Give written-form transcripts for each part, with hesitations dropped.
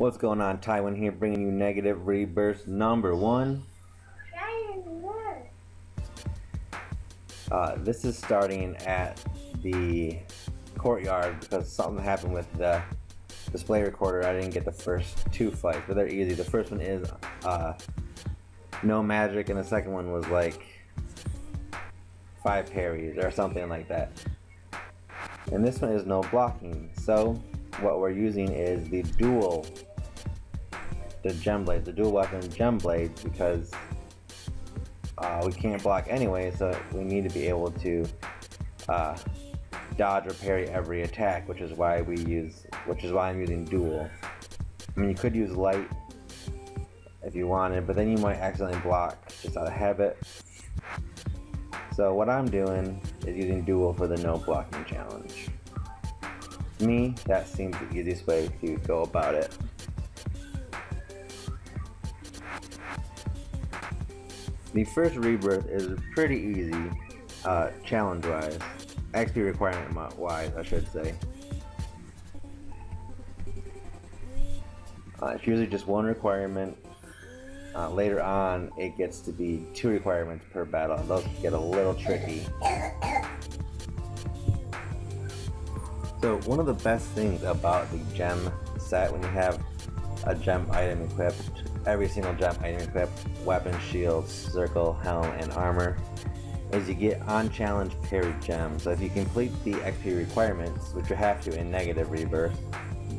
What's going on? Tywin here, bringing you negative rebirth number 1. This is starting at the courtyard because something happened with the display recorder. I didn't get the first 2 fights, but they're easy. The first one is no magic, and the second one was like 5 parries or something like that. And this one is no blocking. So what we're using is the dual weapon gem blades, because we can't block anyway, so we need to be able to dodge or parry every attack, which is why I'm using dual. I mean, you could use light if you wanted, but then you might accidentally block just out of habit. So what I'm doing is using dual for the no blocking challenge. To me, that seems the easiest way to go about it. The first rebirth is pretty easy, challenge-wise, XP requirement-wise, I should say. It's usually just 1 requirement. Later on, it gets to be 2 requirements per battle. Those get a little tricky. So one of the best things about the gem set, when you have a gem item equipped, every single gem item equipped, weapon, shield, circle, helm, and armor, is you get on challenge parried gems. So if you complete the XP requirements, which you have to in negative rebirth,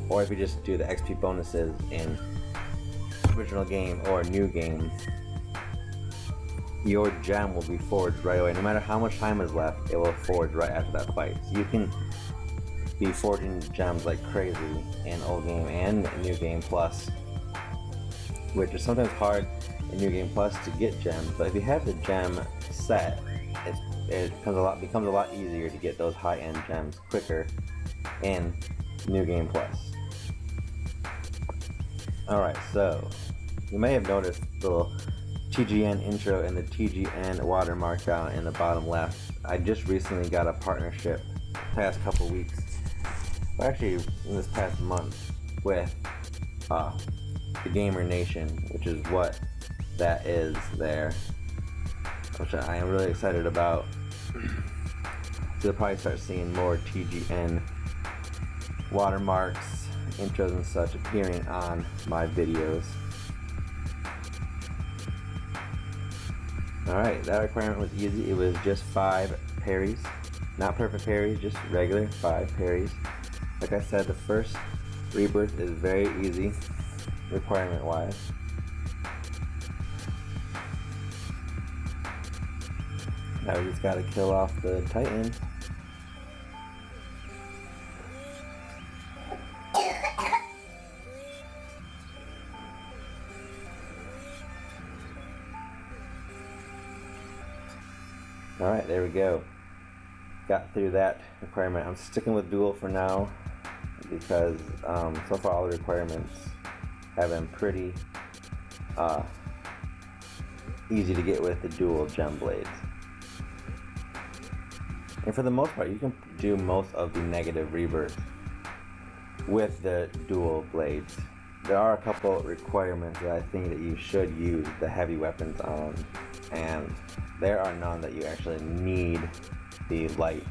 or if you just do the XP bonuses in original game or new game, your gem will be forged right away. No matter how much time is left, it will forge right after that fight. So you can be forging gems like crazy in old game and new game plus, which is sometimes hard in new game plus to get gems, but if you have the gem set, it becomes a lot easier to get those high-end gems quicker in new game plus. Alright, so you may have noticed the little TGN intro and the TGN watermark down in the bottom left. I just recently got a partnership past couple weeks, actually in this past month, with the Gamer Nation, which is what that is there, which I am really excited about. So you'll probably start seeing more TGN watermarks, intros and such appearing on my videos. Alright, that requirement was easy. It was just 5 parries. Not perfect parries, just regular 5 parries. Like I said, the first rebirth is very easy requirement wise. Now we just gotta kill off the Titan. Alright, there we go. Got through that requirement. I'm sticking with dual for now because so far all the requirements have been pretty easy to get with the dual gem blades. And for the most part, you can do most of the negative rebirth with the dual blades. There are a couple requirements that I think that you should use the heavy weapons on, and there are none that you actually need the light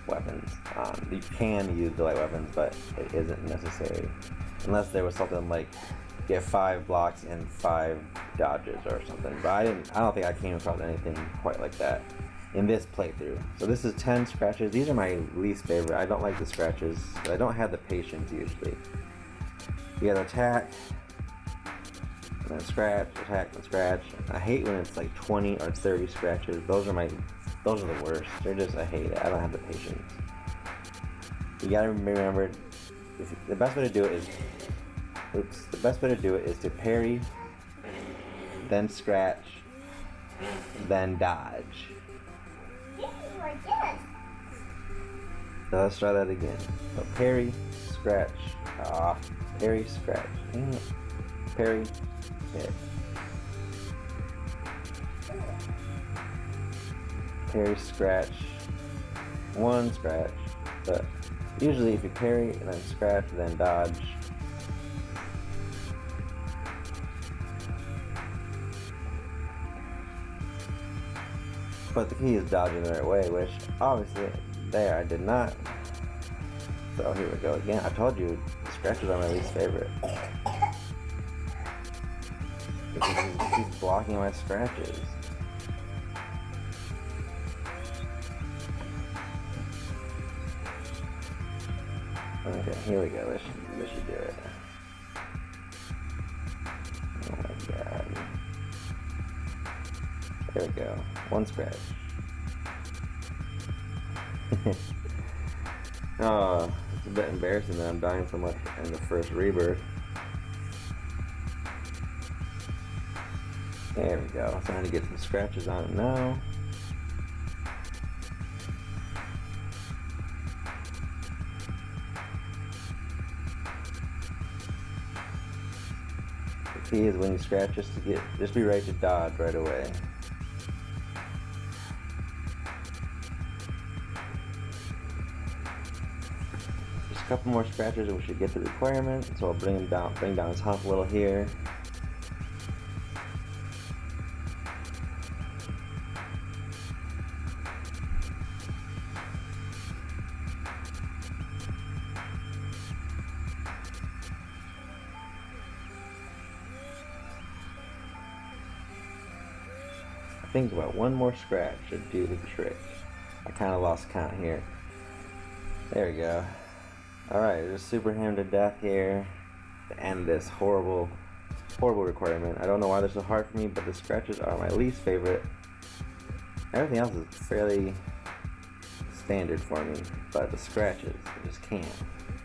weapons on. You can use the light weapons, but it isn't necessary. Unless there was something like get 5 blocks and 5 dodges or something. But I don't think I came across anything quite like that in this playthrough. So this is 10 scratches. These are my least favorite. I don't like the scratches. I don't have the patience usually. You gotta attack, and then scratch, attack, and scratch. I hate when it's like 20 or 30 scratches. Those are the worst. I hate it. I don't have the patience. You gotta remember, the best way to do it is to parry, then scratch, then dodge. So let's try that again. So parry, scratch, parry, scratch, parry, hit. Parry, scratch, 1 scratch, but usually if you parry and then scratch then dodge, But the key is dodging the right way, which obviously there I did not. So here we go again. I told you, scratches are my least favorite. Because he's blocking my scratches. Okay, here we go. This should do it. Oh my god. There we go. One scratch. Oh, it's a bit embarrassing that I'm dying so much in the first rebirth. There we go. Trying to get some scratches on it now. The key is when you scratch just be ready to dodge right away. Just a couple more scratches and we should get the requirement. So I'll bring down his hump a little here. I think about one more scratch should do the trick. I kind of lost count here. There we go. Alright, just super him to death here to end this horrible requirement. I don't know why they're so hard for me, but the scratches are my least favorite. Everything else is fairly standard for me, but the scratches, I just can't.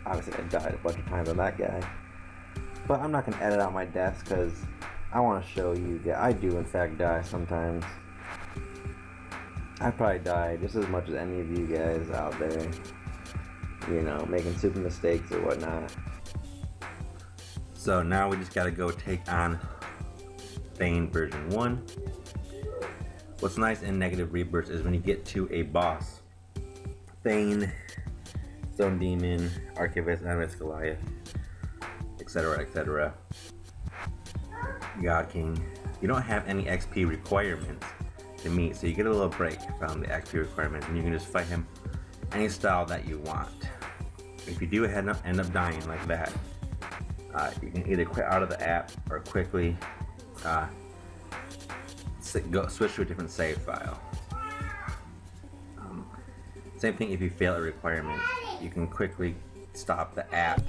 Obviously I died a bunch of times on that guy. But I'm not going to edit out my deaths because I want to show you that I do in fact die sometimes. I probably die just as much as any of you guys out there, you know, making stupid mistakes or whatnot. So now we just gotta go take on Thane version 1. What's nice in negative rebirths is when you get to a boss, Thane, Stone Demon, Archivist, Animus Goliath, etc., etc., God King, you don't have any XP requirements to meet, so you get a little break from the XP requirements and you can just fight him any style that you want. If you do end up dying like that, you can either quit out of the app or quickly switch to a different save file. Same thing if you fail a requirement, you can quickly stop the app.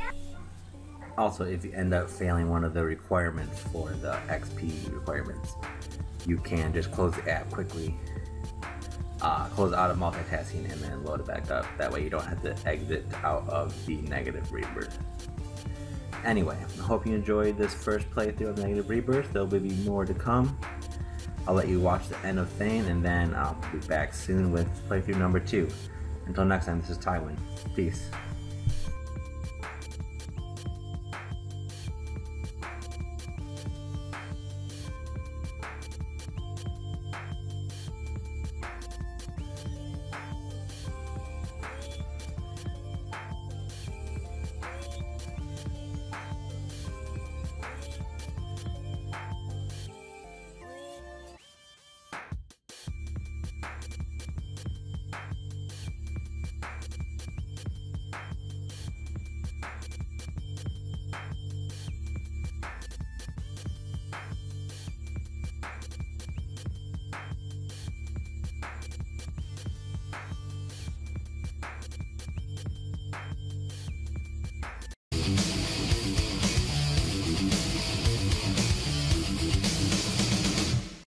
Also, if you end up failing one of the requirements for the XP requirements, you can just close the app quickly, close out of multitasking and then load it back up. That way you don't have to exit out of the negative rebirth. Anyway, I hope you enjoyed this first playthrough of negative rebirth. There will be more to come. I'll let you watch the end of Thane and then I'll be back soon with playthrough number 2. Until next time, this is Tywin. Peace.